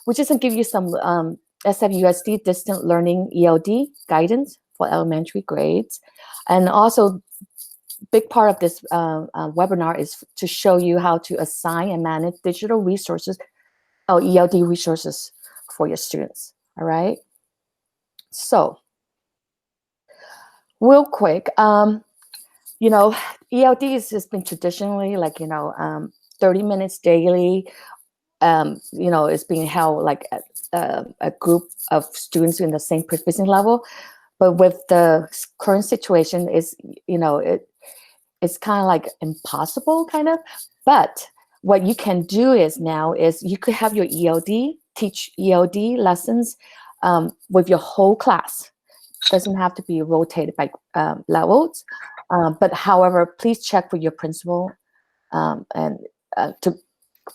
we're just going to give you some SFUSD distant learning ELD guidance for elementary grades. And also, big part of this webinar is to show you how to assign and manage digital resources, ELD resources for your students, all right? So, real quick, you know, ELD has been traditionally like, 30 minutes daily. You know, it's being held like a group of students in the same proficiency level. But with the current situation, it's kind of like impossible, kind of. But what you can do now is you could have your ELD, teach ELD lessons with your whole class. It doesn't have to be rotated by levels. But however, please check with your principal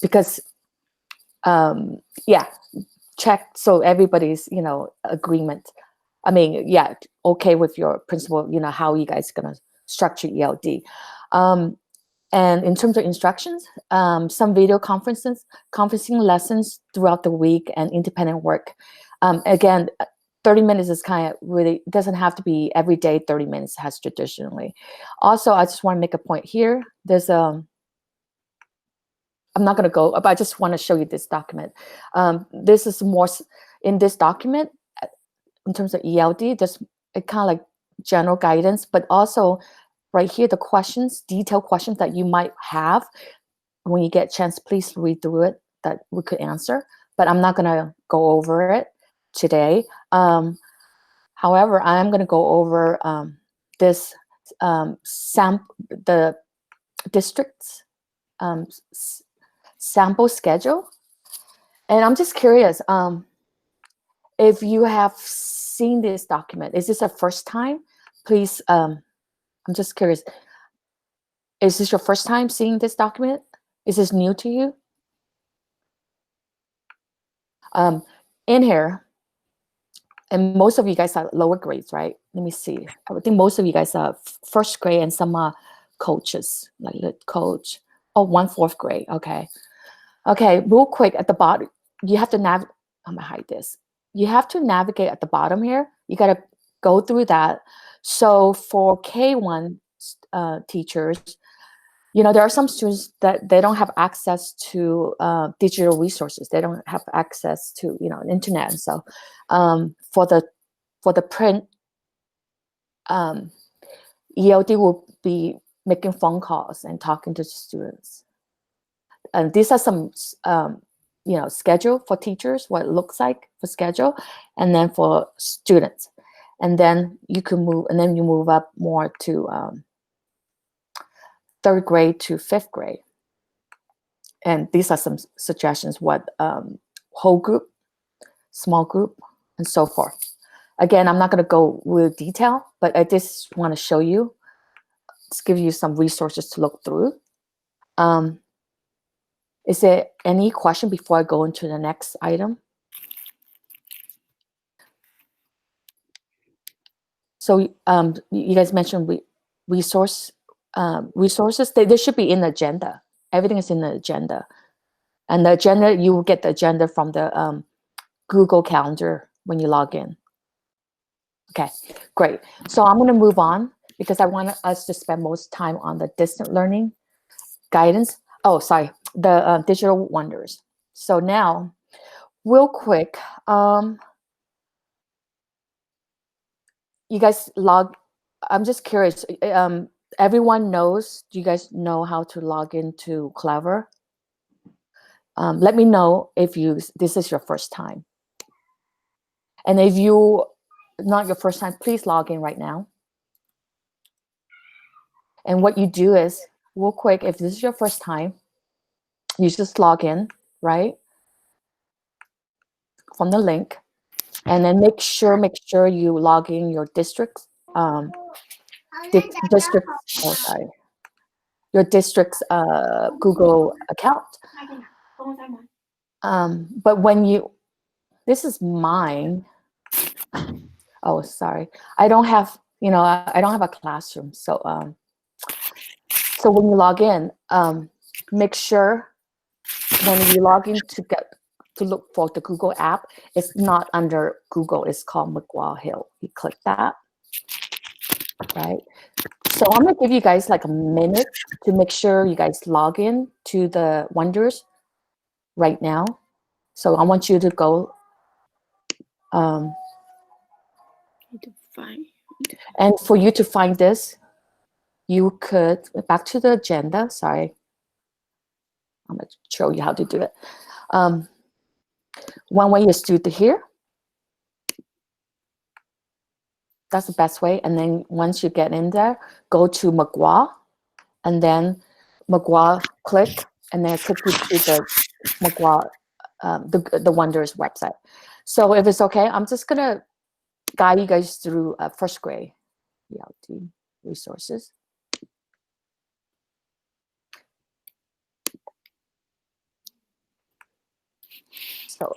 because check so everybody's agreement. I mean, okay with your principal, how you guys gonna structure ELD. And in terms of instructions, some video conferencing lessons throughout the week and independent work. Again, 30 minutes is kind of really, doesn't have to be every day 30 minutes has traditionally. Also, I just want to make a point here. There's I'm not going to go, but I just want to show you this document. This is more in this document in terms of ELD, there's kind of like general guidance, but also right here, the questions, detailed questions that you might have. When you get a chance, please read through it that we could answer, but I'm not going to go over it today. However, I'm going to go over this the district's sample schedule. And I'm just curious, if you have seen this document, is this a first time? Please, I'm just curious, is this your first time seeing this document? Is this new to you? In here, and most of you guys are lower grades, right? Let me see. I think most of you guys are first grade and some are coaches, like lit coach. Oh, 1 4th grade, okay. Okay, real quick at the bottom, you have to I'm gonna hide this. You have to navigate at the bottom here. You gotta go through that. So for K1 teachers, there are some students that they don't have access to digital resources. They don't have access to internet. And so for the print, ELD will be making phone calls and talking to students. And these are some schedule for teachers, what it looks like for schedule, and then for students. And then you can move, and then you move up more to 3rd grade to 5th grade. And these are some suggestions, what whole group, small group, and so forth. Again, I'm not going to go with detail, but I just want to show you, just give you some resources to look through. Is there any question before I go into the next item? So you guys mentioned resources. They should be in the agenda. Everything is in the agenda. And the agenda, you will get the agenda from the Google Calendar when you log in. Okay, great. So I'm going to move on because I want us to spend most time on the distant learning guidance. Oh, sorry, the digital wonders. So now, real quick, you guys I'm just curious, everyone knows, do you guys know how to log into Clever? Let me know if this is your first time. And if not your first time, please log in right now. And what you do is, real quick, if this is your first time, you just log in, right? From the link. And then make sure you log in your district's your district's Google account. But when this is mine. Oh, sorry. I don't have, I don't have a classroom. So, so when you log in, make sure when you log in to to look for the Google app, it's not under Google. It's called McGraw-Hill. You click that, right? So I'm gonna give you guys like a minute to make sure you guys log in to the Wonders right now. So I want you to go. And for you to find this, you could, back to the agenda, sorry. I'm gonna show you how to do it. One way is to here. That's the best way. And then once you get in there, go to McGraw, and then McGraw, click, and then click you to the McGraw, the Wonders website. So if it's okay, I'm just gonna guide you guys through first grade ELD resources. So,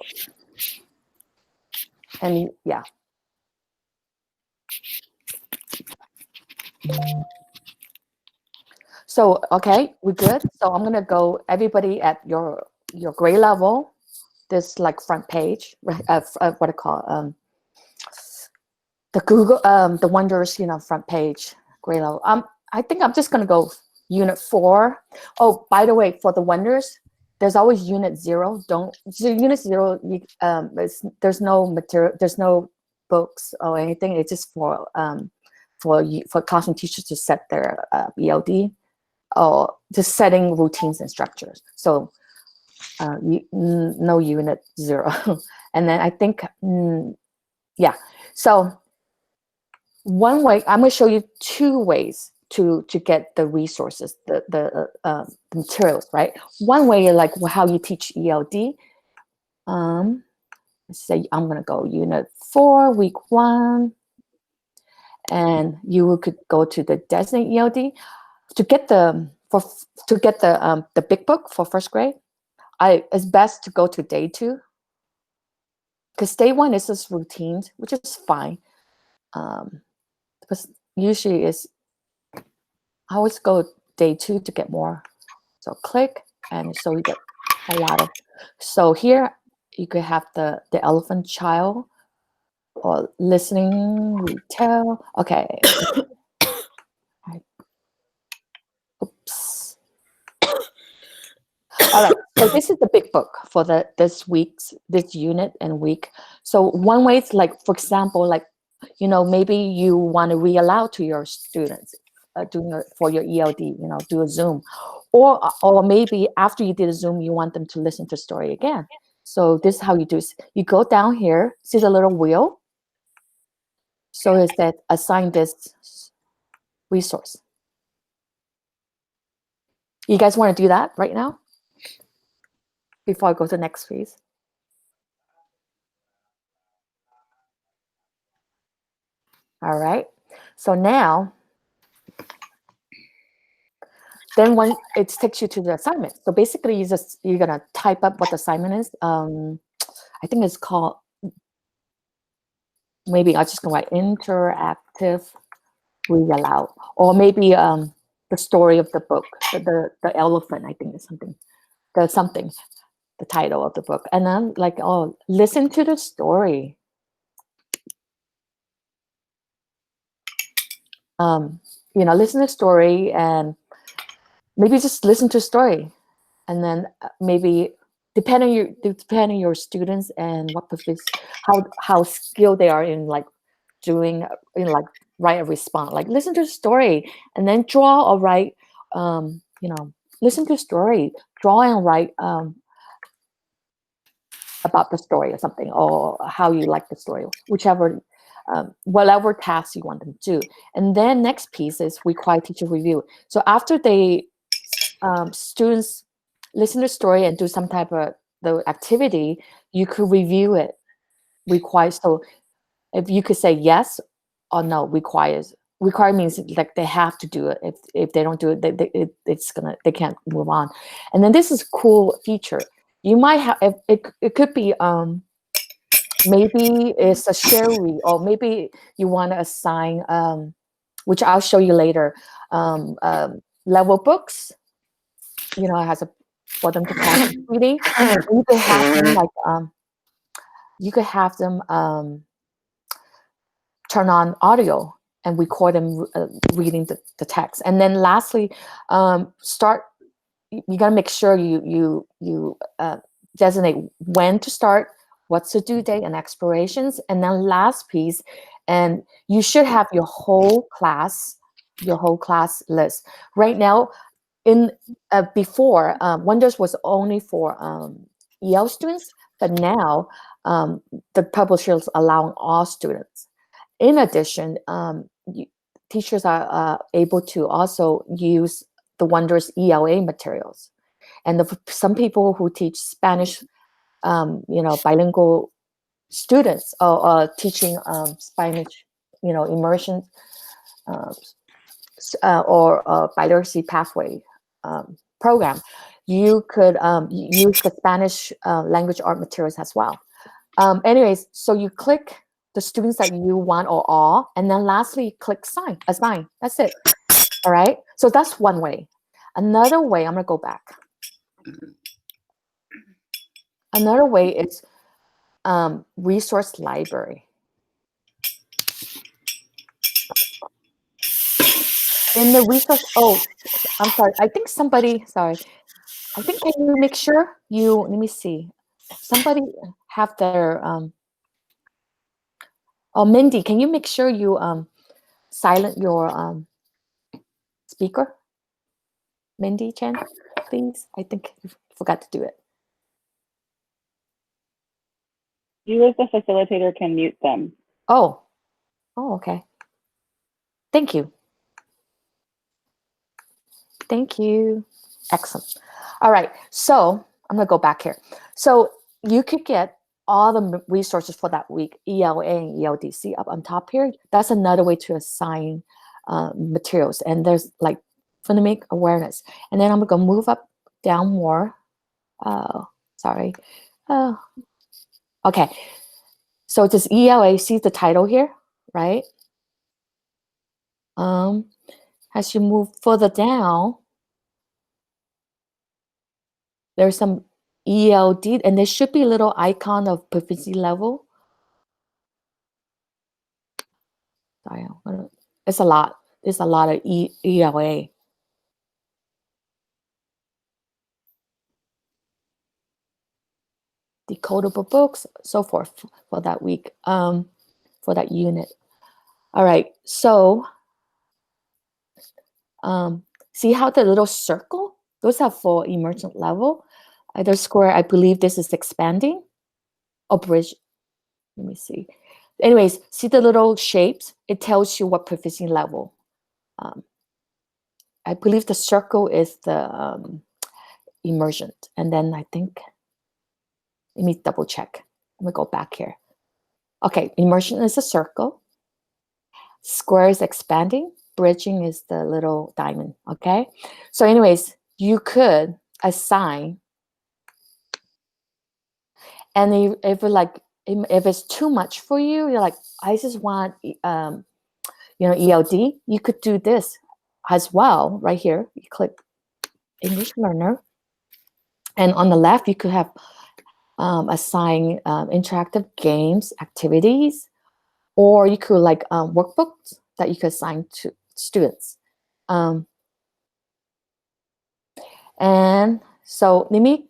and yeah. So, okay, we're good. So I'm gonna go, everybody at your grade level, this like front page, what I call the Google, the Wonders, front page, grade level. I think I'm just gonna go unit 4. Oh, by the way, for the Wonders, there's always unit 0. Unit 0, there's no material, there's no books or anything. It's just for classroom teachers to set their ELD, or just setting routines and structures. So no unit 0. And then I think, yeah. So one way, I'm going to show you 2 ways to get the resources, the materials, right? One way is like how you teach ELD. Let's say I'm going to go unit 4, week 1, and you could go to the designated ELD to get the big book for first grade. It's best to go to day 2, because day 1 is just routines, which is fine. Because usually I always go day 2 to get more. So click, and so you get a lot of. So here you could have the elephant child, or listening, retell. Okay. Oops. All right. So this is the big book for this unit and week. So one way is like, for example, like, maybe you want to read aloud to your students for your ELD, do a Zoom, or maybe after you did a Zoom, you want them to listen to the story again. So this is how you do it. You go down here, see the little wheel. So it said assign this resource. You guys want to do that right now? Before I go to the next phase. All right. So now, then when it takes you to the assignment. So basically, you're gonna type up what the assignment is. I think it's called. Maybe I'm just gonna write interactive read aloud, or maybe the story of the book, the elephant. I think is something. The title of the book, and then like, listen to the story. Listen to the story, and maybe just listen to the story, and then maybe depending on your students and what how skilled they are in like doing like write a response, like listen to the story and then draw or write. Listen to the story, draw and write about the story or something, or how you like the story, whichever. Whatever tasks you want them to do. And then next piece is required teacher review. So after students listen to the story and do some type of the activity, you could review it. So if you could say yes or no, require means like they have to do it. If they don't do it, they can't move on. And then this is a cool feature. You might have it could be maybe it's a share read, or maybe you want to assign, which I'll show you later, level books. It has for them to practice reading. You could have them like you could have them turn on audio and record them reading the text. And then lastly, start. You got to make sure you designate when to start, what's the due date and expirations, and then last piece, and you should have your whole class list. Right now, in before Wonders was only for EL students, but now the publisher is allowing all students. In addition, teachers are able to also use the Wonders ELA materials. And some people who teach Spanish, bilingual students or teaching Spanish, immersion or bilingual pathway program, you could use the Spanish language art materials as well. Anyways, so you click the students that you want or all, and then lastly, click assign. That's it. All right. So that's one way. Another way, I'm gonna go back. Another way is resource library. In the resource, I'm sorry. I think can you make sure let me see. Somebody have their, Mindy, can you make sure you silent your speaker? Mindy Chen, please. I think you forgot to do it. You as the facilitator can mute them. Oh, okay. Thank you. Thank you. Excellent. All right. So I'm going to go back here. So you could get all the resources for that week, ELA and ELDC up on top here. That's another way to assign materials. And there's like phonemic awareness. And then I'm going to move up down more. Sorry. Okay. So this ELA, see the title here, right? As you move further down, there's some ELD, and there should be a little icon of proficiency level. Sorry, it's a lot. There's a lot of ELA. Decodable books, so forth for that week, for that unit. All right, so see how the little circle, those are for emergent level. Either square, I believe this is expanding. Or bridge, let me see. Anyways, see the little shapes? It tells you what proficiency level. I believe the circle is the emergent. And then I think, let me double check. Let me go back here. Okay, emergent is a circle. Square is expanding. Bridging is the little diamond, okay? So anyways, you could assign, and if it's too much for you, you're like, I just want, ELD, you could do this as well right here. You click English Learner. And on the left, you could have assign interactive games, activities, or you could like workbooks that you could assign to students. And so I'm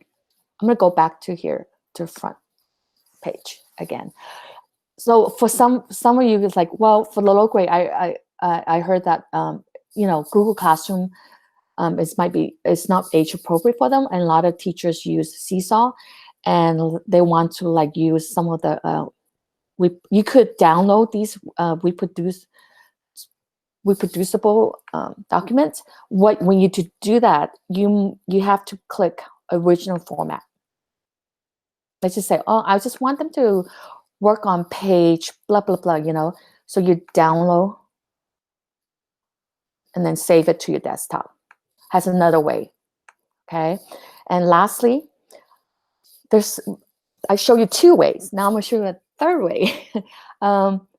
gonna go back to here, to front page again. So for some of you, it's like, well, for the low grade, I heard that Google Classroom it's not age appropriate for them, and a lot of teachers use Seesaw, and they want to like use some of the you could download these reproducible documents. When you do that, you have to click original format. Let's just say, oh, I just want them to work on page blah blah blah, so you download and then save it to your desktop. Has another way. Okay, and lastly, I show you two ways. Now I'm gonna show you a third way.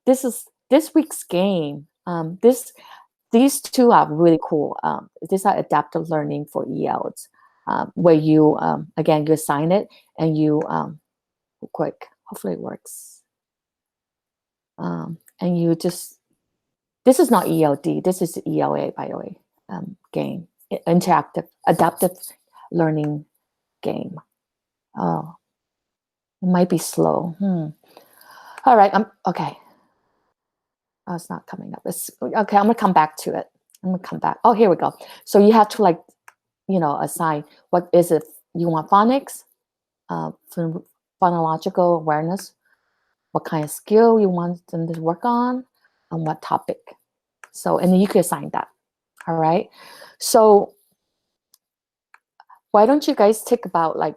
This is this week's game. These two are really cool. These are adaptive learning for ELs. where you, again, you assign it and you, quick, hopefully it works. And you just, this is not ELD, this is ELA, by the way, game, interactive, adaptive learning game. Oh, it might be slow. All right, okay. Oh, it's not coming up. It's okay. I'm gonna come back to it. I'm gonna come back. Oh, here we go. So you have to, like, assign what is it. You want phonics, phonological awareness, what kind of skill you want them to work on what topic. So, and then you can assign that. All right. So why don't you guys take about, like,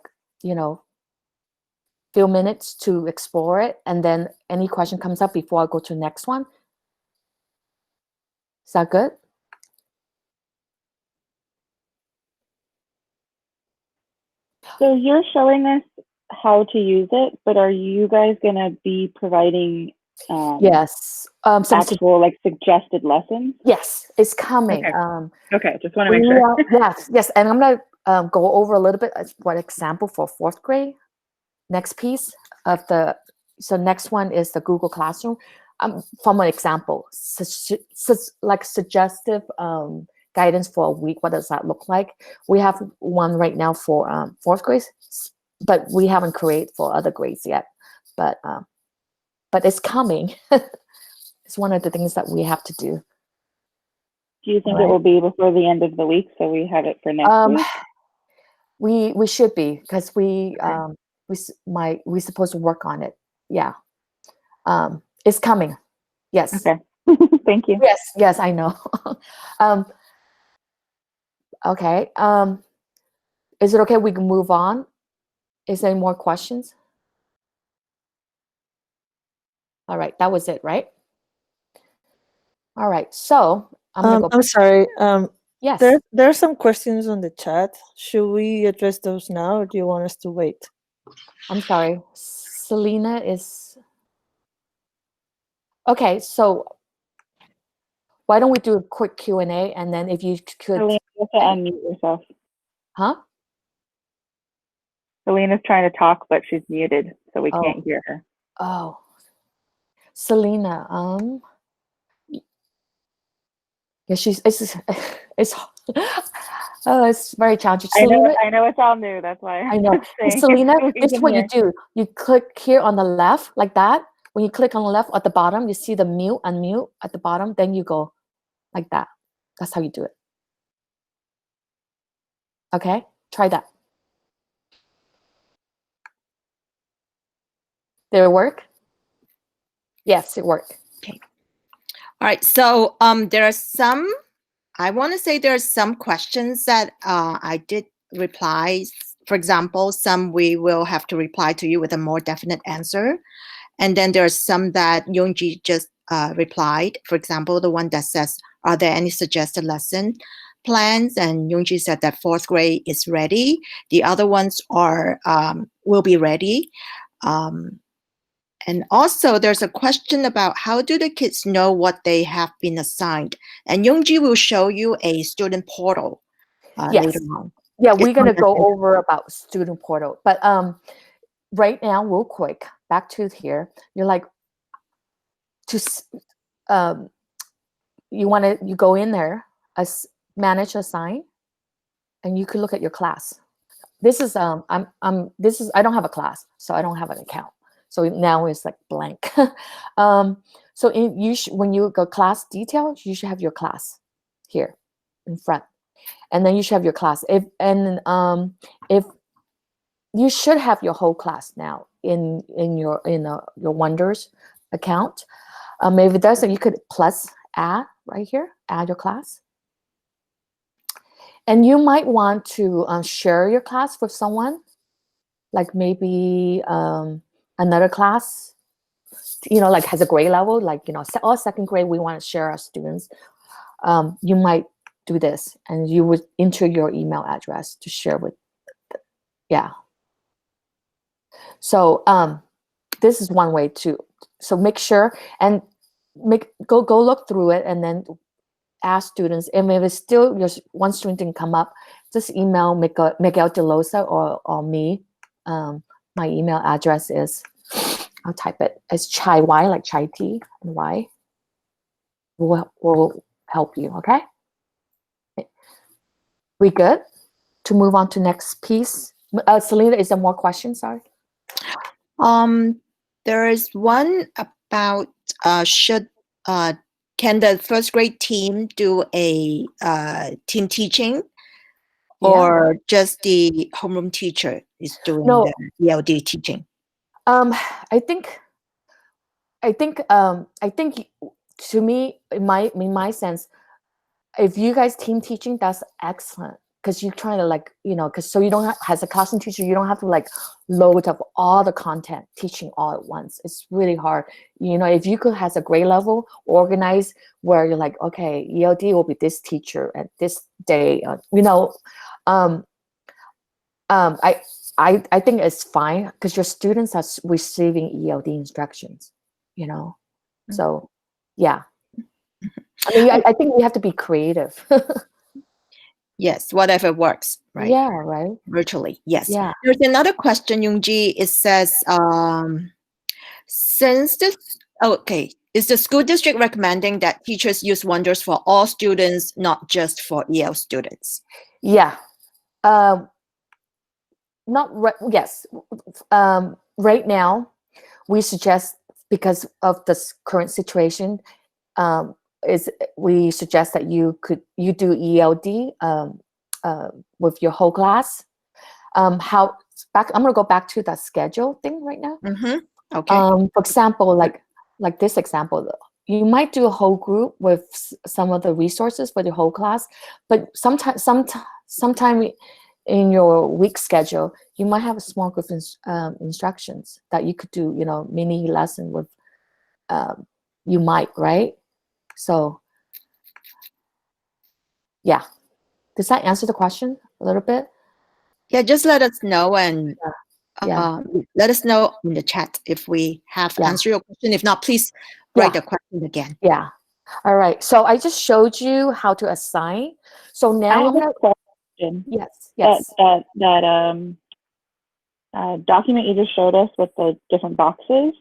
few minutes to explore it, and then any question comes up before I go to the next one. Is that good? So you're showing us how to use it, but are you guys going to be providing yes, some actual like suggested lessons? Yes, it's coming. Okay, just want to make sure. Yes, and I'm gonna go over a little bit what example for 4th grade. Next piece of the, so next one is the Google Classroom. From an example, like suggestive guidance for a week. What does that look like? We have one right now for 4th grade, but we haven't created for other grades yet. But it's coming. It's one of the things that we have to do. Do you think it will be before the end of the week, so we have it for next week? We should be, because we supposed to work on it. Yeah, it's coming. Yes. Okay. Thank you. Yes, I know. Okay. Is it okay? We can move on. Is there any more questions? All right, that was it, right? All right, so I'm gonna go back. I'm sorry. Yes. There are some questions on the chat. Should we address those now, or do you want us to wait? I'm sorry. Selena is okay. So why don't we do a quick Q&A, and then if you could. Selena, you have to unmute yourself. Huh? Selena's trying to talk, but she's muted, so we can't hear her. Oh, Selena. Yeah, it's oh, it's very challenging. Selena, I know it's all new. That's why I know. Selena, this is what you do. You click here on the left like that. When you click on the left at the bottom, you see the mute, unmute at the bottom. Then you go like that. That's how you do it. Okay, try that. Did it work? Yes, it worked. Okay. All right. So there are some, I want to say there are some questions that I did reply. For example, some we will have to reply to you with a more definite answer. And then there are some that Youngji just replied. For example, the one that says, are there any suggested lesson plans? And Youngji said that 4th grade is ready. The other ones are will be ready. And also there's a question about how do the kids know what they have been assigned? And Youngji will show you a student portal later on. Yeah, we're gonna go over about student portal. But right now, real quick, back to here. You're like, you go in there, manage assign, and you can look at your class. This is I don't have a class, so I don't have an account. So now it's like blank. So when you go class details, you should have your class here in front, and then you should have your class. If you should have your whole class now in your Wonders account. If it doesn't, you could add right here, add your class. And you might want to share your class with someone, like maybe another class, like has a grade level, like, all 2nd grade, we want to share our students. You might do this, and you would enter your email address to share with, yeah. So this is one way to, so make sure and go look through it, and then ask students, and if it's still one student didn't come up, just email Miguel DeLosa or me. My email address is, I'll type it. It's chai y, like chai tea and y. We'll help you. Okay. We good to move on to next piece? Selena, is there more questions? Sorry. There is one about can the first grade team do a team teaching, or just the homeroom teacher is doing the ELD teaching? I think to me, in my sense, if you guys team teaching, that's excellent, because you're trying to, like, because so you don't have, as a classroom teacher, you don't have to like load up all the content teaching all at once. It's really hard. If you could have a grade level organized where you're like, okay, ELD will be this teacher at this day. I think it's fine, because your students are receiving ELD instructions. So yeah. I mean, I think we have to be creative. Yes, whatever works, right? Yeah, right. Virtually, yes. Yeah. There's another question, Youngji. It says, is the school district recommending that teachers use Wonders for all students, not just for EL students? Yeah. Yes. Right now, we suggest, because of this current situation, we suggest that you do ELD with your whole class. I'm gonna go back to that schedule thing right now. Okay. For example, like this example, you might do a whole group with some of the resources for the whole class, but sometime in your week schedule, you might have a small group instructions that you could do, mini lesson with. You might, right? So, yeah. Does that answer the question a little bit? Yeah, just let us know, and Yeah. let us know in the chat if we have answered your question. If not, please write the question again. Yeah. All right. So I just showed you how to assign. So now I have a question. Yes. That document you just showed us with the different boxes,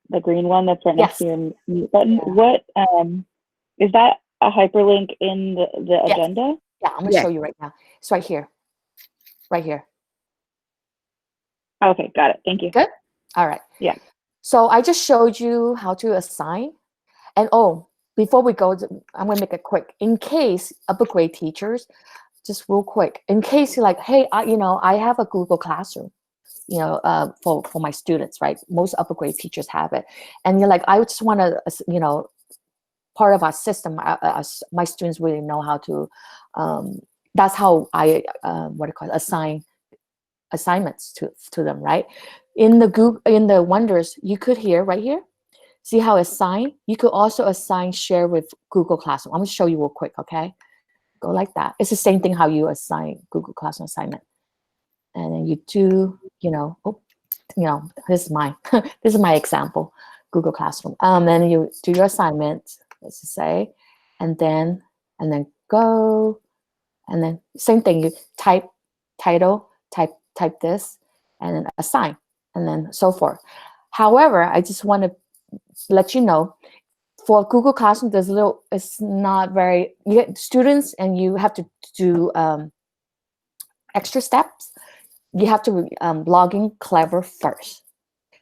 the green one that's right next to your mute button. What is that a hyperlink in the agenda? Yeah, I'm gonna show you right now. It's right here. Right here. Okay, got it. Thank you. Good. All right. Yeah. So I just showed you how to assign. And before we go, I'm gonna make it quick. In case upper grade teachers, just real quick, in case you're like, hey, I have a Google Classroom, for my students, right? Most upper grade teachers have it, and you're like, I just want to, part of our system, my students really know how to. That's how I assign assignments to them, right? In the Wonders, you could right here. See how assign? You could also assign share with Google Classroom. I'm gonna show you real quick, okay? Go like that. It's the same thing how you assign Google Classroom assignment. And then you do, this is my this is my example, Google Classroom. Then you do your assignment, let's just say, and then go, and then same thing. You type title, type this, and then assign, and then so forth. However, I just want to let you know, for Google Classroom, it's not very, you get students and you have to do extra steps. You have to log in Clever first.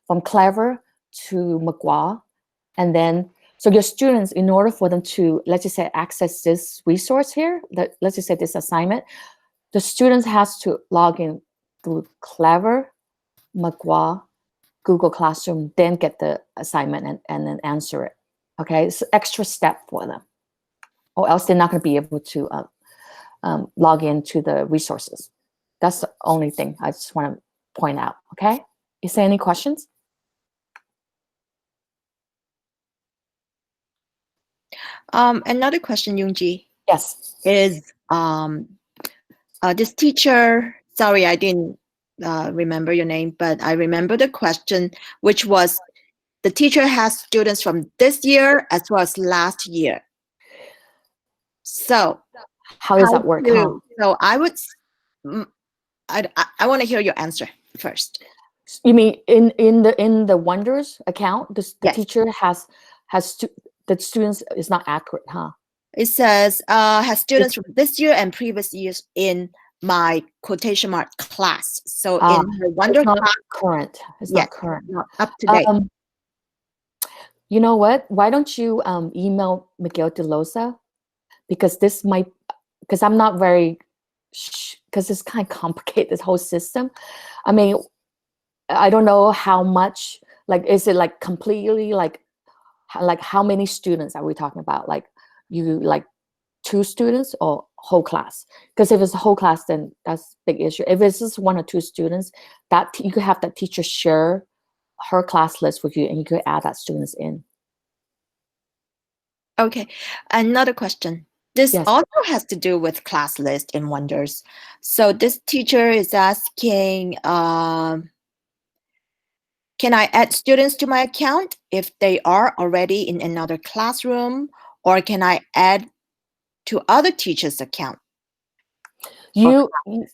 From Clever to McGraw, and then, so your students, in order for them to, let's just say, access this resource here, let's just say this assignment, the students has to log in through Clever, McGraw, Google Classroom, then get the assignment and then answer it. Okay, it's an extra step for them, or else they're not going to be able to log into the resources. That's the only thing I just want to point out. Okay, is there any questions? Another question, Youngji. Yes. Is this teacher? Sorry, I didn't remember your name, but I remember the question, which was, the teacher has students from this year as well as last year. So How does that work? Huh? So I would, I want to hear your answer first. You mean in the Wonders account, the Yes. teacher the students is not accurate, huh? It says has students from this year and previous years in my quotation mark class. So in the Wonder it's not class, current. It's yes, not current. not up to date. You know what? Why don't you email Miguel De Losa? Because this might, because I'm not very, because it's kind of complicated, this whole system. I mean, I don't know how much, like, is it like completely like how many students are we talking about? Like you like 2 students or whole class? Because if it's a whole class, then that's a big issue. If it's just 1 or 2 students, that you could have that teacher share her class list with you, and you could add that students in. Okay, another question. This Yes. also has to do with class list in Wonders. So this teacher is asking, can I add students to my account if they are already in another classroom, or can I add to other teachers' account? You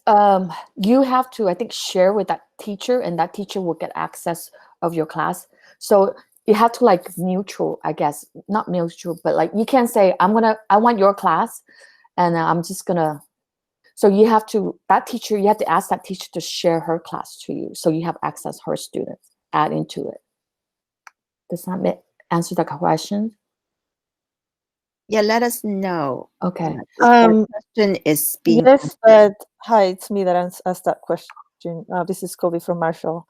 have to, I think, share with that teacher, and that teacher will get access of your class. So you have to like mutual, I guess, not mutual, but like you can say, I want your class, and I'm just gonna. So you have to, you have to ask that teacher to share her class to you, so you have access her students, add into it. Does that answer the question? Yeah, let us know. Okay. That question is being Yes, but hi, it's me that asked that question. This is Kobe from Marshall.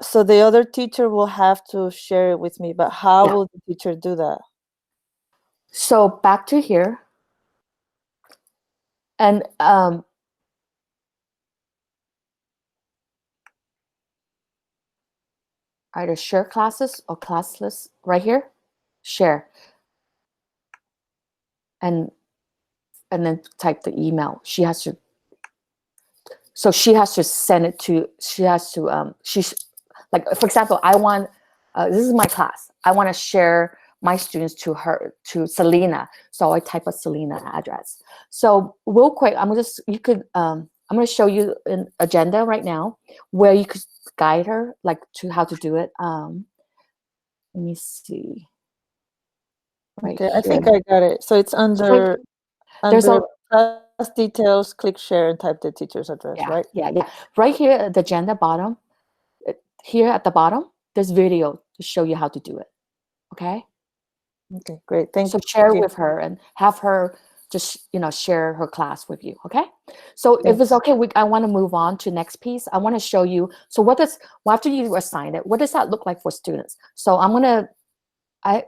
So the other teacher will have to share it with me, but how will the teacher do that? So back to here, and either share classes or class list right here, share, and then type the email. She has to send it to, she's like, for example, I want, this is my class. I want to share my students to Selena. So I type a Selena address. So real quick, I'm going to show you an agenda right now where you could guide her like to how to do it. Let me see. Right Okay, I here. think I got it. So it's under There's class details, click share and type the teacher's address, right? Yeah. Right here at the agenda bottom, here at the bottom, there's video to show you how to do it. Okay. Okay, great. Thank So you. share with her and have her just share her class with you. Okay. So if it's okay, I want to move on to next piece. I want to show you. So after you assign it, what does that look like for students? So I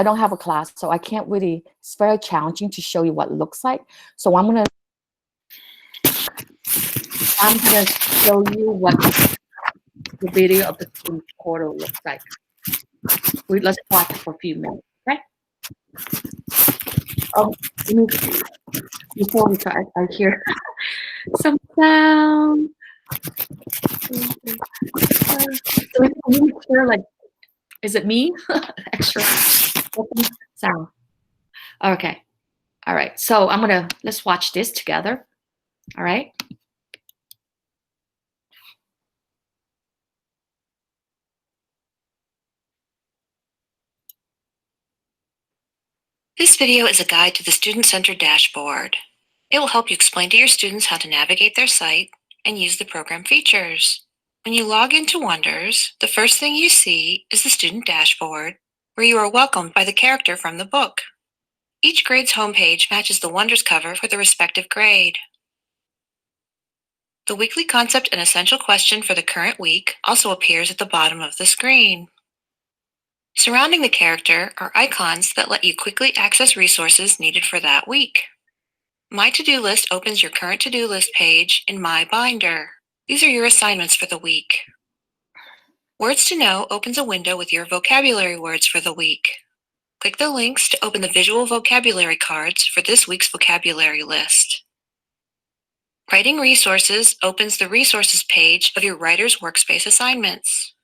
don't have a class, so I can't really. It's very challenging to show you what it looks like. So I'm gonna show you what the video of the student portal looks like. Let's watch it for a few minutes, okay? Before we start, I hear some sound. So we can make sure, like, is it me? Extra sound. Okay. All right. So let's watch this together. All right. This video is a guide to the Student Center dashboard. It will help you explain to your students how to navigate their site and use the program features. When you log into Wonders, the first thing you see is the student dashboard, where you are welcomed by the character from the book. Each grade's homepage matches the Wonders cover for the respective grade. The weekly concept and essential question for the current week also appears at the bottom of the screen. Surrounding the character are icons that let you quickly access resources needed for that week. My to-do list opens your current to-do list page in My Binder. These are your assignments for the week. Words to Know opens a window with your vocabulary words for the week. Click the links to open the visual vocabulary cards for this week's vocabulary list. Writing Resources opens the resources page of your Writer's Workspace assignments.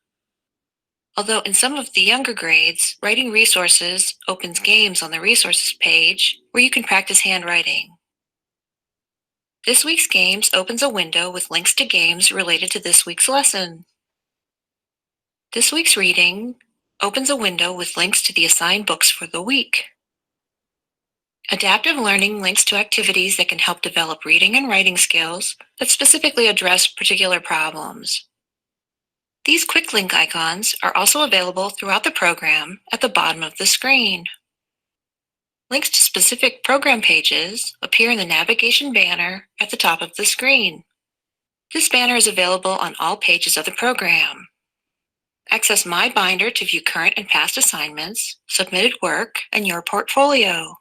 Although in some of the younger grades, Writing Resources opens games on the resources page where you can practice handwriting. This week's games opens a window with links to games related to this week's lesson. This week's reading opens a window with links to the assigned books for the week. Adaptive learning links to activities that can help develop reading and writing skills that specifically address particular problems. These quick link icons are also available throughout the program at the bottom of the screen. Links to specific program pages appear in the navigation banner at the top of the screen. This banner is available on all pages of the program. Access My Binder to view current and past assignments, submitted work, and your portfolio.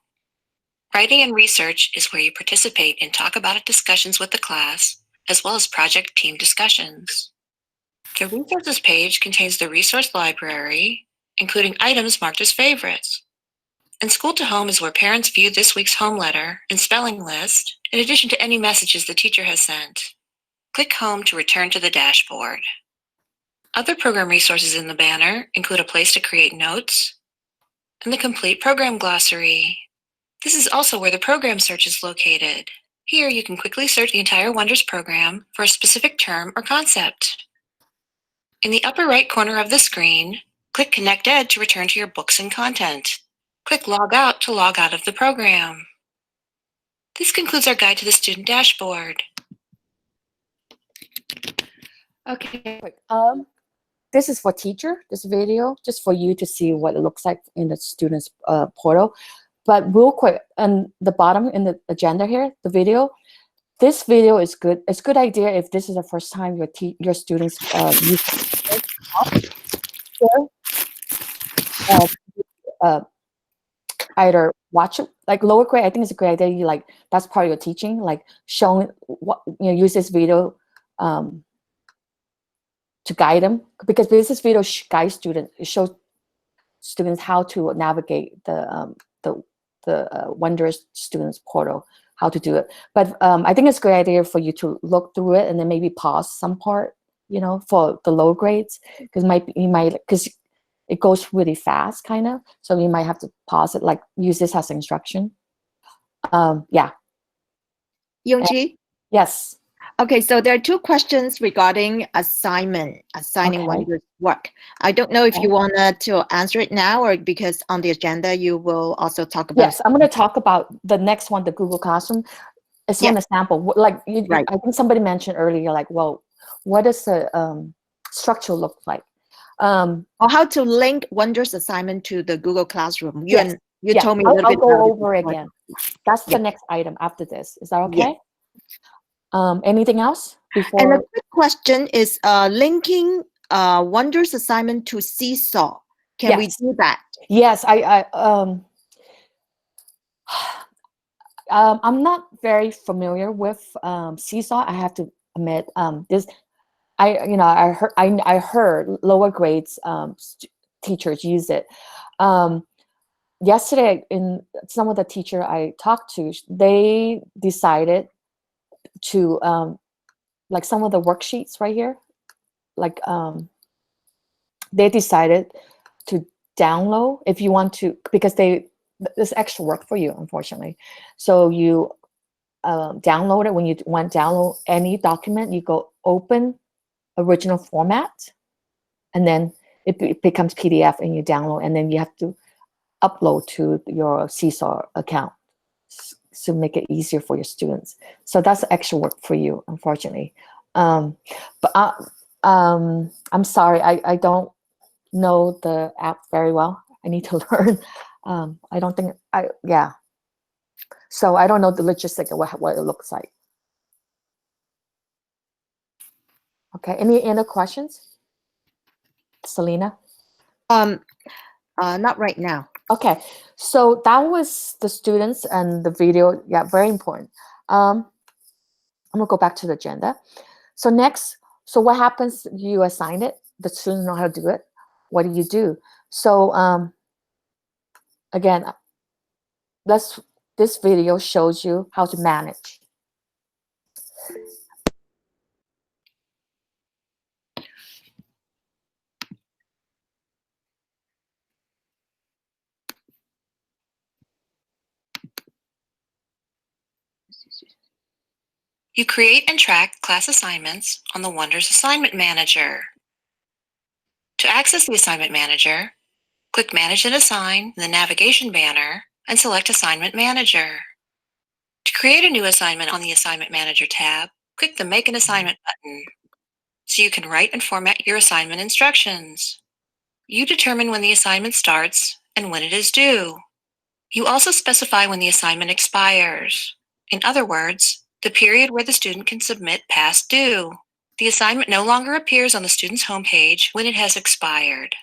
Writing and research is where you participate in Talk About It discussions with the class, as well as project team discussions. The resources page contains the resource library, including items marked as favorites. And School to Home is where parents view this week's home letter and spelling list, in addition to any messages the teacher has sent. Click Home to return to the dashboard. Other program resources in the banner include a place to create notes and the complete program glossary. This is also where the program search is located. Here you can quickly search the entire Wonders program for a specific term or concept. In the upper right corner of the screen, click Connect Ed to return to your books and content. Click Log Out to log out of the program. This concludes our guide to the student dashboard. Okay. This is for teacher, this video, just for you to see what it looks like in the student's portal. But real quick, on the bottom in the agenda here, the video, this video is good. It's a good idea if this is the first time your students use either watch it, like lower grade, I think it's a great idea. You like, that's part of your teaching, like showing what, use this video to guide them, because this video guides students, it shows students how to navigate the Wonders students portal, how to do it. But I think it's a great idea for you to look through it and then maybe pause some part, you know, for the low grades, because because it goes really fast, kind of. So you might have to pause it, like use this as instruction. Yeah. Yongji? Yes. Okay, so there are two questions regarding assigning Wonders work. I don't know if you wanted to answer it now, or because on the agenda you will also talk about. Yes, I'm going to talk about the next one, the Google Classroom. It's one example. Like I think somebody mentioned earlier, like, well, what does the structure look like? Or how to link Wonders assignment to the Google Classroom. You told me a little I'll bit go about it over before. again. That's the next item after this. Is that okay? Anything else before? And a quick question is linking Wonders assignment to Seesaw. Can we do that? Yes, I'm not very familiar with Seesaw. I have to admit, I heard lower grades teachers use it. Yesterday, in some of the teacher I talked to, they decided to like some of the worksheets right here, like they decided to download if you want to, because there's extra work for you, unfortunately. So you download it. When you want to download any document, you go open original format, and then it becomes PDF, and you download, and then you have to upload to your Seesaw account to make it easier for your students. So that's extra work for you, unfortunately. But I'm sorry, I don't know the app very well. I need to learn. I don't think so I don't know the logistics of what it looks like. Okay, any other questions? Selena? Not right now. Okay, so that was the students and the video. Yeah, very important. I'm gonna go back to the agenda. So next, so what happens? You assign it. The students know how to do it. What do you do? So again, this video shows you how to manage. You create and track class assignments on the Wonders Assignment Manager. To access the Assignment Manager, click Manage and Assign in the navigation banner and select Assignment Manager. To create a new assignment on the Assignment Manager tab, click the Make an Assignment button so you can write and format your assignment instructions. You determine when the assignment starts and when it is due. You also specify when the assignment expires. In other words, the period where the student can submit past due. The assignment no longer appears on the student's homepage when it has expired.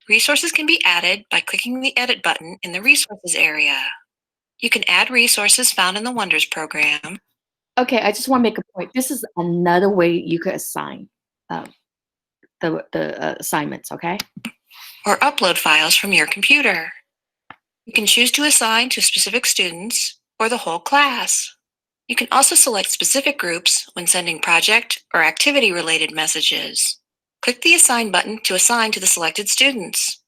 Resources can be added by clicking the Edit button in the Resources area. You can add resources found in the Wonders program. Okay, I just want to make a point. This is another way you could assign the assignments, okay? Or upload files from your computer. You can choose to assign to specific students or the whole class. You can also select specific groups when sending project or activity-related messages. Click the Assign button to assign to the selected students.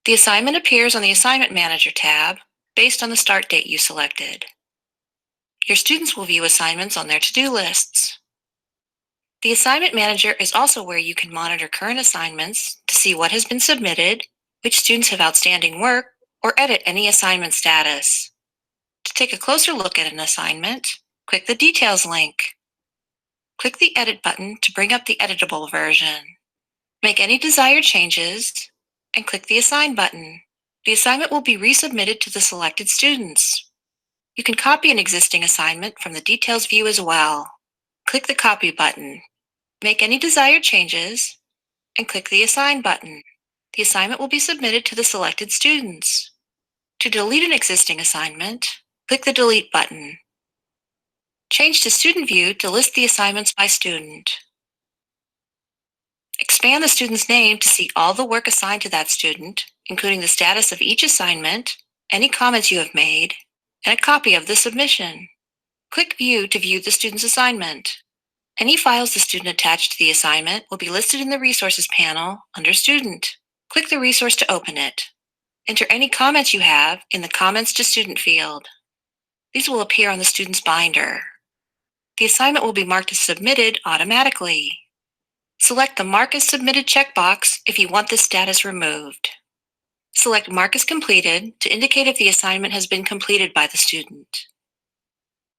The assignment appears on the Assignment Manager tab based on the start date you selected. Your students will view assignments on their to-do lists. The Assignment Manager is also where you can monitor current assignments to see what has been submitted, which students have outstanding work, or edit any assignment status. To take a closer look at an assignment, click the Details link. Click the Edit button to bring up the editable version. Make any desired changes, and click the Assign button. The assignment will be resubmitted to the selected students. You can copy an existing assignment from the Details view as well. Click the Copy button. Make any desired changes, and click the Assign button. The assignment will be submitted to the selected students. To delete an existing assignment, click the Delete button. Change to Student View to list the assignments by student. Expand the student's name to see all the work assigned to that student, including the status of each assignment, any comments you have made, and a copy of the submission. Click View to view the student's assignment. Any files the student attached to the assignment will be listed in the Resources panel under Student. Click the resource to open it. Enter any comments you have in the Comments to Student field. These will appear on the student's binder. The assignment will be marked as submitted automatically. Select the Mark as Submitted checkbox if you want this status removed. Select Mark as Completed to indicate if the assignment has been completed by the student.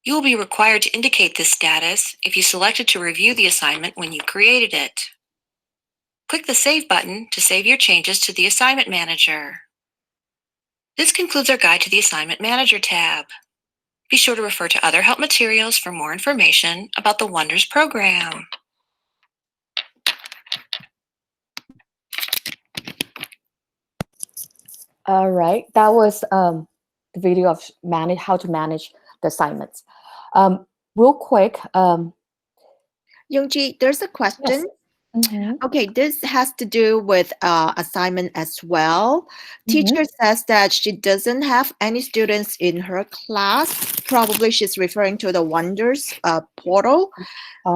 You will be required to indicate this status if you selected to review the assignment when you created it. Click the Save button to save your changes to the Assignment Manager. This concludes our guide to the Assignment Manager tab. Be sure to refer to other help materials for more information about the Wonders program. All right, that was the video of how to manage the assignments. Real quick, Youngji, there's a question. Yes. Okay, this has to do with assignment as well. Teacher says that she doesn't have any students in her class. Probably she's referring to the Wonders portal.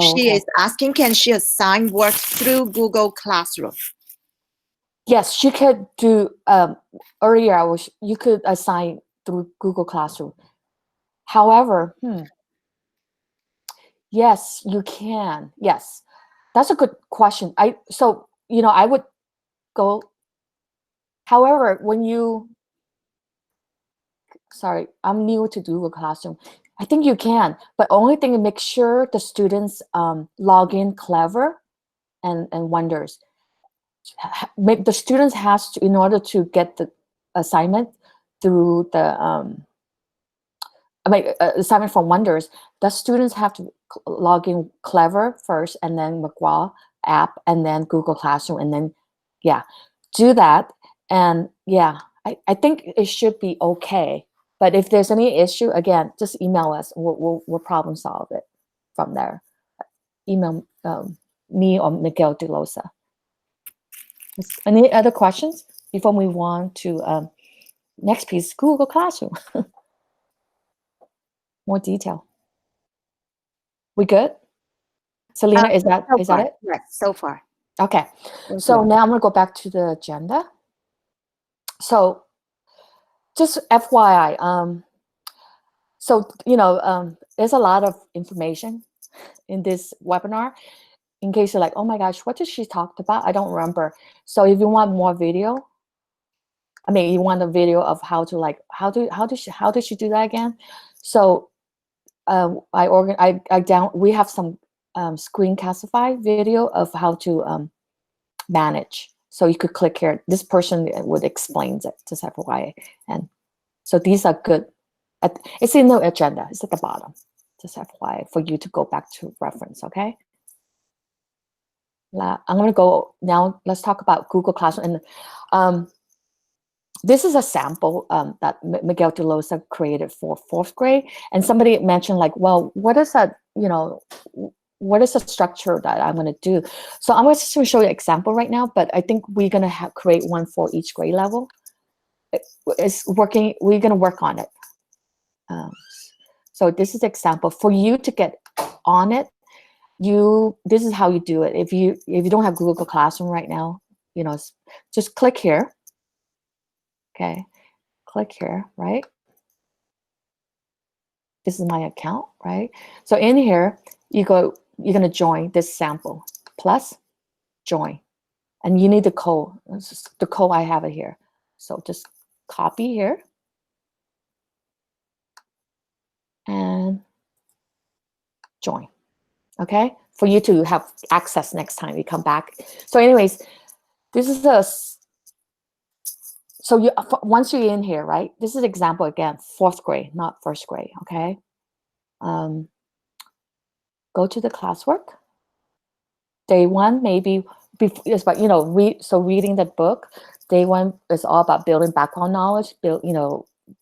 She is asking, can she assign work through Google Classroom? Yes, she could do. Earlier, you could assign through Google Classroom. However, yes, you can. Yes, that's a good question. I would go. However, sorry, I'm new to Google Classroom. I think you can, but only thing is make sure the students log in Clever and Wonders. The students has to, in order to get the assignment through the assignment from Wonders, the students have to log in Clever first, and then McGraw app, and then Google Classroom, and then do that. And I think it should be okay. But if there's any issue, again, just email us. We'll problem solve it from there. Email me or Miguel De Losa. Any other questions before we move on to next piece, Google Classroom? More detail. We good? Selena, is that it? Yes, so far. Okay. So now I'm going to go back to the agenda. So just FYI, So, there's a lot of information in this webinar. In case you're like, oh my gosh, what did she talk about? I don't remember. So if you want more video, you want a video of how to how did she do that again? So we have some screencastify video of how to manage. So you could click here. This person would explain it, just FYI. And so these are good. It's in the agenda. It's at the bottom, just FYI, for you to go back to reference, okay? I'm going to go now. Let's talk about Google Classroom. And this is a sample that Miguel de Loza created for 4th grade. And somebody mentioned like, well, what is that, what is the structure that I'm going to do? So I'm just going to show you an example right now, but I think we're going to create one for each grade level. It's working. We're going to work on it. So this is the example for you to get on it. This is how you do it. If you don't have Google Classroom right now, just click here. Okay, click here, right? This is my account, right? So in here, you're gonna join this sample plus join, and you need the code. The code I have it here. So just copy here and join. Okay, for you to have access next time you come back. So anyways, this is so once you're in here, right? This is example again, 4th grade, not 1st grade. Okay. Go to the classwork. Day 1, maybe it's about reading the book. Day 1 is all about building background knowledge.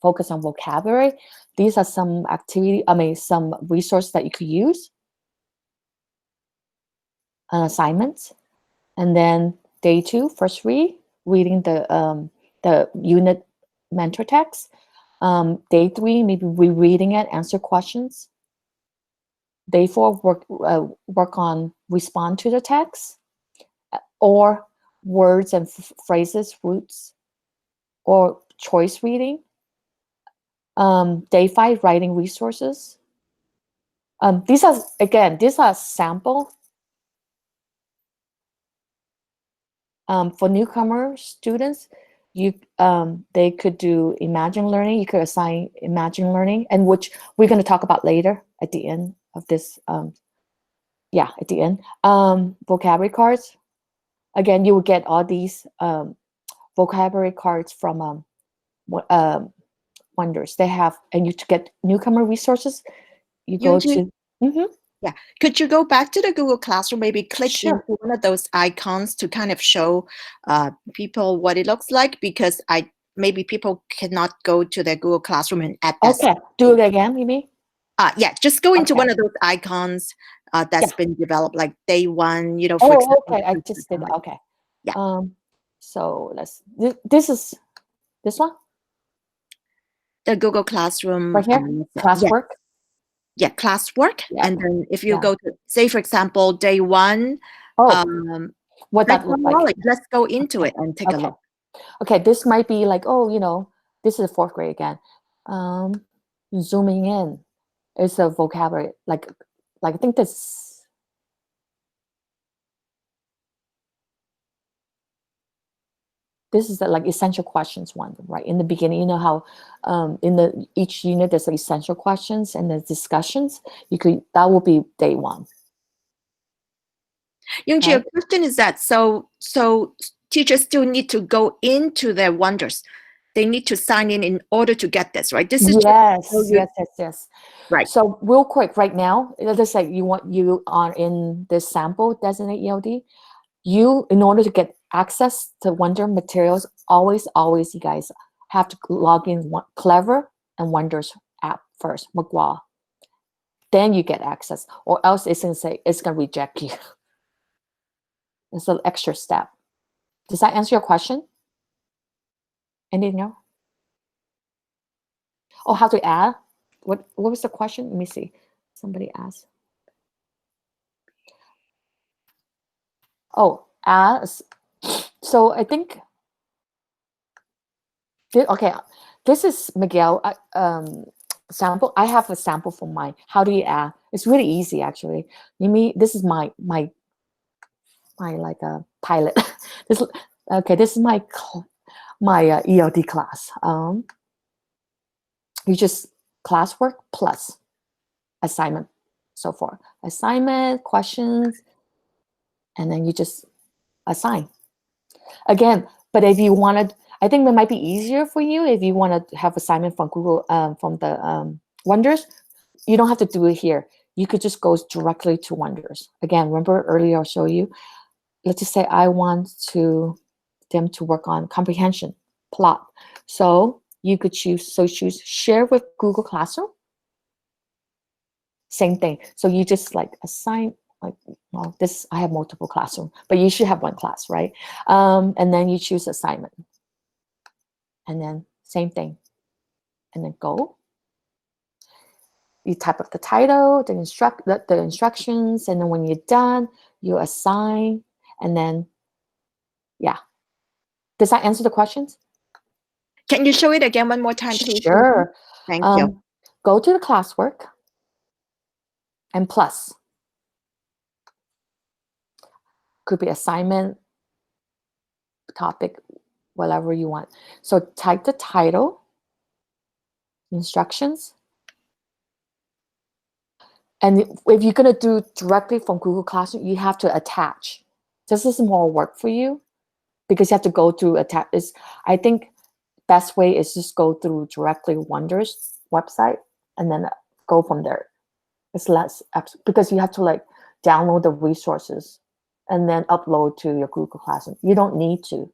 Focus on vocabulary. These are some some resources that you could use. Assignments, and then day 2, first reading the unit mentor text. Day 3, maybe rereading it, answer questions. Day 4, work on respond to the text, or words and phrases, roots, or choice reading. Day 5, writing resources. These are sample. For newcomer students, they could do Imagine Learning. You could assign Imagine Learning, and which we're going to talk about later at the end of this. At the end. Vocabulary cards. Again, you will get all these vocabulary cards from Wonders. They have, and to get newcomer resources, you go to. Yeah. Could you go back to the Google Classroom, maybe click Sure. into one of those icons to kind of show people what it looks like? Because maybe people cannot go to their Google Classroom and add that. Okay, do it again, you mean? Yeah, just go into one of those icons that's been developed, like day 1, for example. Okay, I just did that. Okay. Yeah. So this is this one? The Google Classroom. Right here? Classwork? Yeah, classwork. Yeah. And then if you go to, say, for example, day 1, what that looks like. Let's go into it and take a look. Okay, this might be like, this is 4th grade again. Zooming in is a vocabulary, like I think this is the essential questions one, right? In the beginning, you know how in each unit there's essential questions and the discussions. That will be day 1. Youngji, a question is that so teachers still need to go into their Wonders. They need to sign in order to get this, right? This is yes. Right. So real quick, right now, let's say you are in this sample designate ELD. In order to get access to Wonder materials, always, you guys have to log in Clever and Wonders app first, McGraw. Then you get access, or else it's going to reject you. It's an extra step. Does that answer your question? Anything else? Oh, how to add? What was the question? Let me see. Somebody asked. Oh, as. So I think. Okay, this is Miguel. sample. I have a sample for mine. How do you add? It's really easy, actually. This is my like a pilot. This okay. This is my ELD class. You just classwork plus assignment. So far, assignment, questions, and then you just assign again. But if you wanted, I think that might be easier for you if you want to have assignment from Google, from the Wonders. You don't have to do it here. You could just go directly to Wonders. Again, remember earlier I'll show you. Let's just say I want them to work on comprehension, plot. So you could choose share with Google Classroom. Same thing. So you just like assign, like, well, this, I have multiple classroom, but you should have one class, right? And then you choose assignment. And then same thing. And then go. You type up the title, the instructions, and then when you're done, you assign, and then, yeah. Does that answer the questions? Can you show it again one more time, please? Sure. Thank you. Go to the classwork and plus. Could be assignment, topic, whatever you want. So type the title, instructions. And if you're going to do directly from Google Classroom, you have to attach. This is more work for you because you have to go through attach. I think best way is just go through directly Wonders website and then go from there. It's less because you have to like download the resources and then upload to your Google Classroom. You don't need to.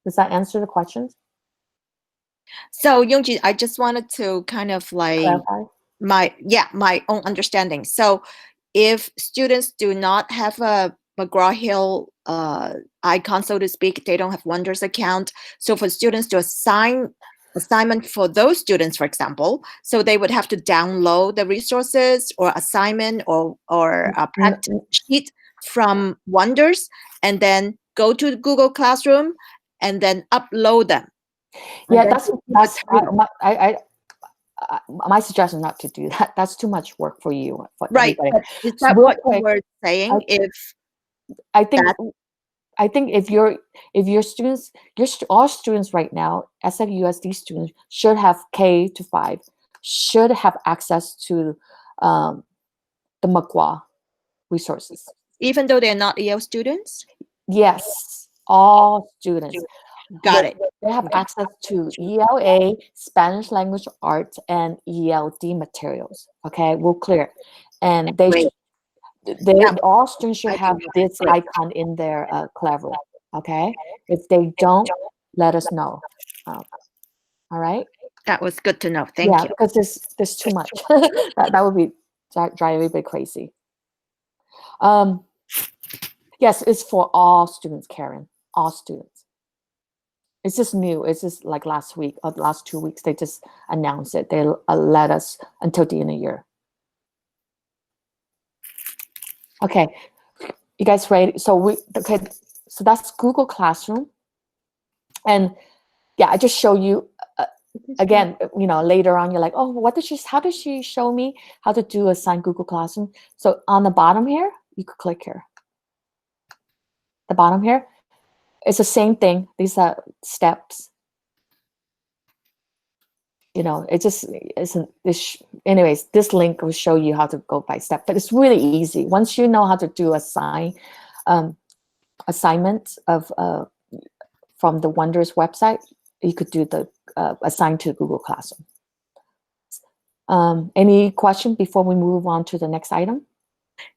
Does that answer the questions? So Yongji, I just wanted to kind of like Clarify? my own understanding. So if students do not have a McGraw-Hill icon, so to speak, they don't have Wonders account. So for students to assign assignment for those students, for example, so they would have to download the resources or assignment or a practice sheet from Wonders and then go to Google Classroom and then upload them. Yeah, that's my suggestion not to do that. That's too much work for you. For right. everybody. Is that what you were saying? I think if your students, all students right now, SFUSD students should have K-5, should have access to the McGraw resources. Even though they're not EL students? Yes, all students. Got it. They have access to ELA, Spanish language arts, and ELD materials. Okay, we'll clear. And all students should have this icon in their Clever. Okay, if they don't, let us know. All right. That was good to know. Thank you. Because there's too much. that would be drive everybody crazy. Yes, it's for all students, Karen. All students. It's just new. It's just like last week or last 2 weeks. They just announced it. They let us until the end of the year. Okay, you guys ready? So so that's Google Classroom, and yeah, I just show you again. Later on, you're like, oh, how did she show me how to do assign Google Classroom? So on the bottom here, you could click here. The bottom here. It's the same thing. These are steps. It just isn't this. Anyways, this link will show you how to go by step, but it's really easy. Once you know how to do assignments of from the Wonders website, you could do the assign to Google Classroom. Any question before we move on to the next item?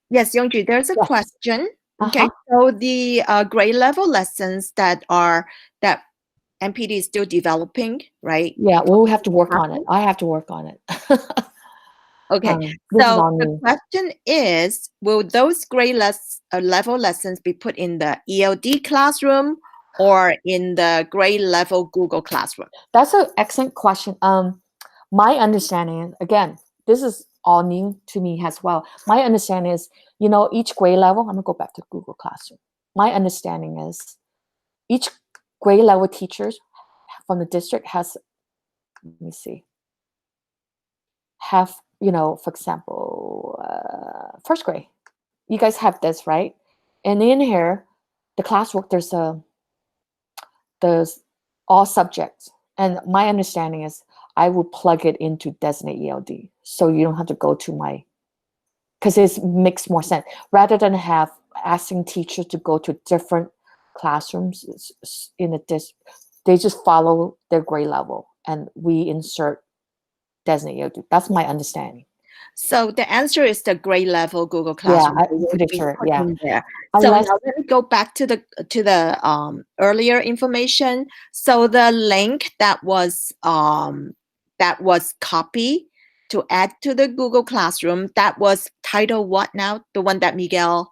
Yes, Yongju, there's a question. Okay, so the grade level lessons that MPD is still developing, right? Yeah, we'll have to work on it. I have to work on it. Okay, so the question is, will those grade level lessons be put in the ELD classroom or in the grade level Google Classroom? That's an excellent question. My understanding, again, this is all new to me as well. My understanding is, each grade level, I'm gonna go back to Google Classroom. My understanding is each grade level teachers from the district has, let me see. have, for example, first grade. You guys have this, right? And in here, the classwork, there's all subjects. And my understanding is I will plug it into Designate ELD. So you don't have to go to because it makes more sense. Rather than asking teachers to go to different classrooms they just follow their grade level and we insert Designate ELD. That's my understanding. So the answer is the grade level Google Classroom. Yeah, I'm pretty sure. Yeah. There. So now let me go back to the earlier information. So the link that was copied to add to the Google Classroom, that was titled what now? The one that Miguel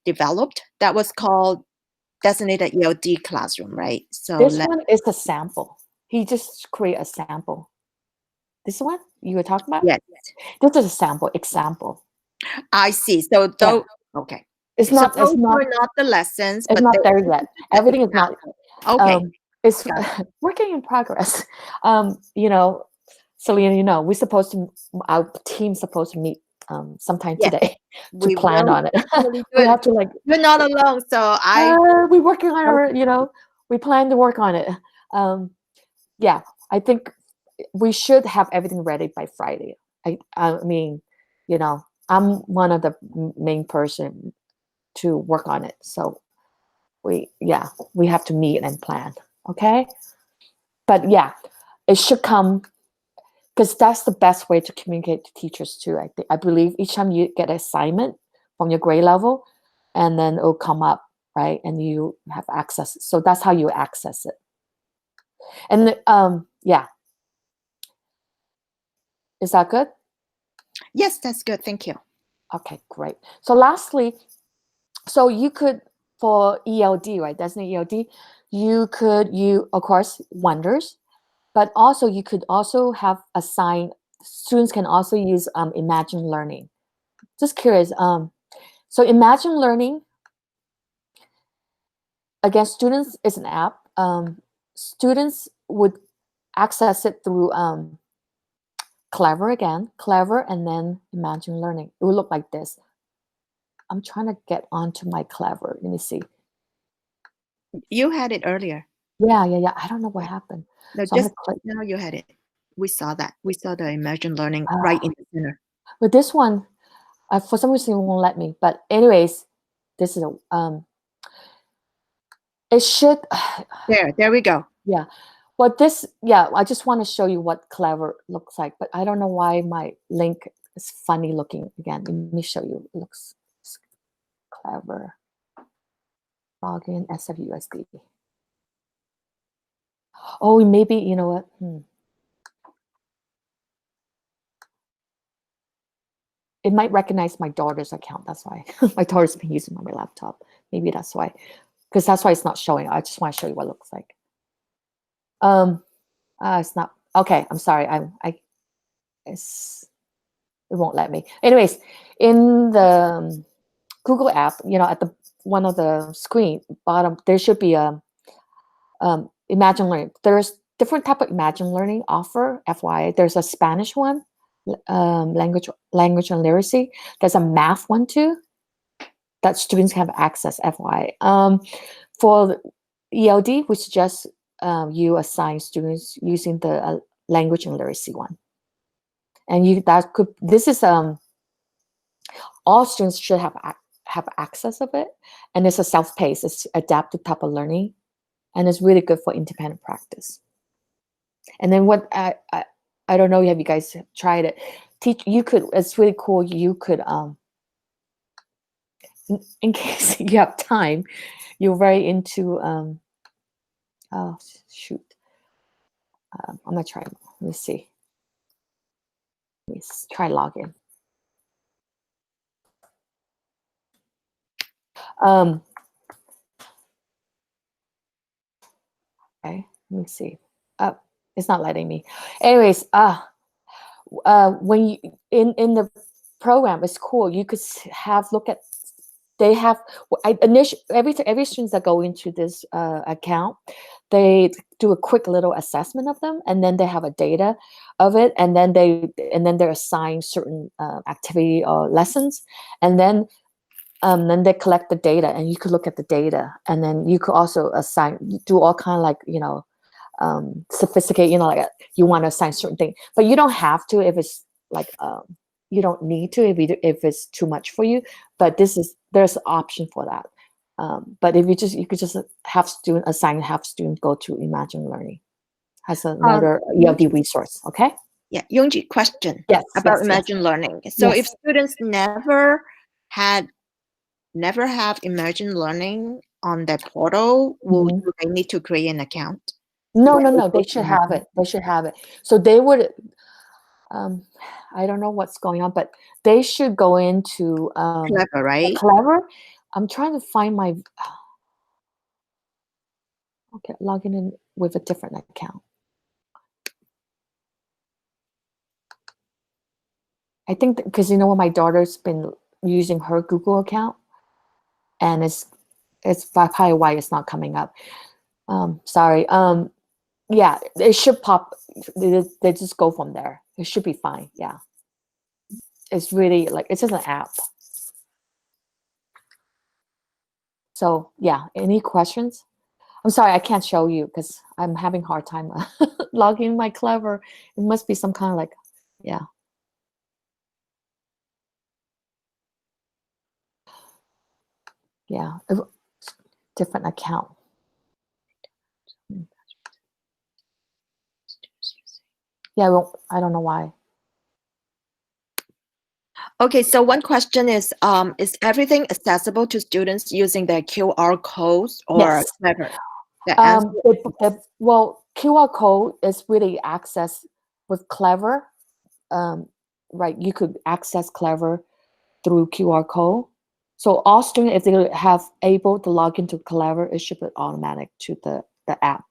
developed, that was called Designated ELD Classroom, right? So this one is a sample. He just created a sample. This one you were talking about? Yes. This is a sample example. I see. So okay. It's not the lessons. It's not there yet. Everything is not. Okay. It's working in progress. Selena, our team's supposed to meet sometime today to plan on it. We have to You're not alone. So we're working on our, we plan to work on it. Yeah, I think we should have everything ready by Friday. I mean, I'm one of the main person to work on it. So we have to meet and plan. Okay. But yeah, it should come because that's the best way to communicate to teachers too. I believe each time you get an assignment from your grade level and then it'll come up, right? And you have access. So that's how you access it. And yeah. Is that good? Yes, that's good. Thank you. Okay, great. So lastly, so you could, for ELD, right, Designate ELD, you of course, wonders, but also you could also have assigned, students can also use Imagine Learning. Just curious, so Imagine Learning, again, students is an app. Students would access it through Clever and then Imagine Learning. It would look like this. I'm trying to get onto my Clever. Let me see. You had it earlier. Yeah. I don't know what happened. No, so just now you had it. We saw that. We saw the Imagine Learning right in the center. But this one, for some reason, it won't let me. But anyways, this is it should. There we go. Yeah. Well, I just want to show you what Clever looks like, but I don't know why my link is funny looking again. Let me show you. It looks Clever. Login SFUSD. Oh, maybe, you know what? It might recognize my daughter's account. That's why. My daughter's been using my laptop. Maybe that's why. Because that's why it's not showing. I just want to show you what it looks like. It's not. Okay, I'm sorry. It won't let me. Anyways, in the Google app, at the one of the screen bottom, there should be a Imagine Learning. There's different type of Imagine Learning offer. FYI, there's a Spanish one, language and literacy. There's a math one too that students have access. FYI, for ELD, we suggest you assign students using the language and literacy one. And this is all students should have access of it, and it's a self-paced, it's adaptive type of learning, and it's really good for independent practice. And then what I don't know, have you guys tried it? It's really cool. You could in case you have time, you're very into oh shoot. I'm gonna try. Let me see. Let's try login. Okay, let me see. It's not letting me. Anyways, when you in the program, it's cool. You could look at they have every student that go into this account, they do a quick little assessment of them, and then they have a data of it, and then they're assigned certain activity or lessons, and then they collect the data, and you could look at the data, and then you could also do all kind of like, sophisticated, like you want to assign certain things, but you don't have to if it's like, you don't need to if it's too much for you, but there's an option for that. But if you could just have student go to Imagine Learning as another ELD resource. Okay. Yeah, Yongji, question about Imagine Learning. So if students never have Imagine Learning on their portal, do they need to create an account? No, they should have it. They should have it. So they would, I don't know what's going on, but they should go into Clever, right? Clever. I'm trying to find my, okay, logging in with a different account. I think because my daughter's been using her Google account, and it's probably why it's not coming up. Sorry. Yeah, it should pop. They just go from there. It should be fine. Yeah, it's really like it's just an app. So yeah, any questions? I'm sorry, I can't show you because I'm having a hard time logging my Clever. It must be some kind of like, yeah. Yeah, different account. Yeah, well, I don't know why. Okay, so one question is everything accessible to students using their QR codes or Clever? Well, QR code is really accessed with Clever. Right, you could access Clever through QR code. So all students, if they have able to log into Clever, it should be automatic to the app.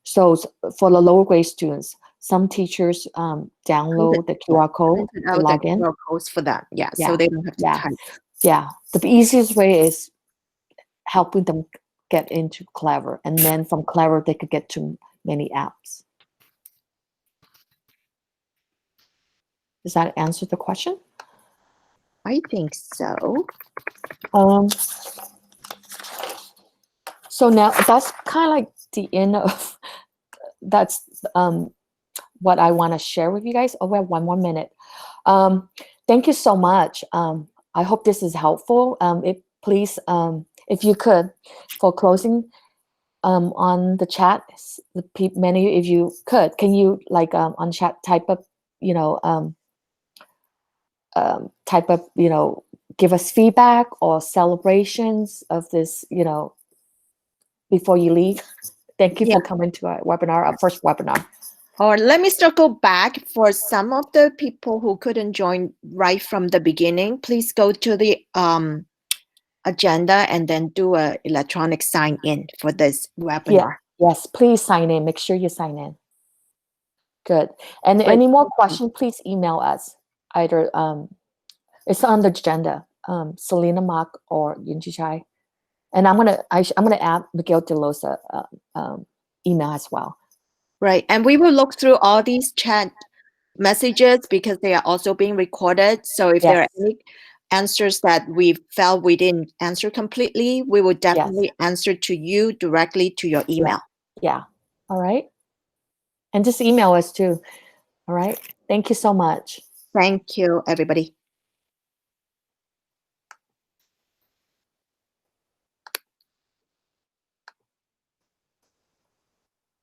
So for the lower grade students, some teachers download the QR code to log in. QR codes for that, so they don't have to type. Yeah, the easiest way is helping them get into Clever, and then from Clever they could get to many apps. Does that answer the question? I think so. So now that's kind of like the end of that's what I want to share with you guys. Oh, we have 1 more minute. Thank you so much. I hope this is helpful. Please, if you could, for closing, on the chat, many if you could, can you like on chat type up, give us feedback or celebrations of this, before you leave. Thank you for coming to our webinar, our first webinar. Or let me circle back for some of the people who couldn't join right from the beginning. Please go to the agenda and then do a electronic sign in for this webinar. Yes, please sign in. Make sure you sign in. Good. And any more questions, please email us. Either it's on the agenda, Selena Mock or Yunji Chai. And I'm gonna add Miguel DeLosa email as well. Right, and we will look through all these chat messages because they are also being recorded. So if there are any answers that we felt we didn't answer completely, we will definitely answer to you directly to your email. Yeah. All right. And just email us too. All right. Thank you so much. Thank you, everybody.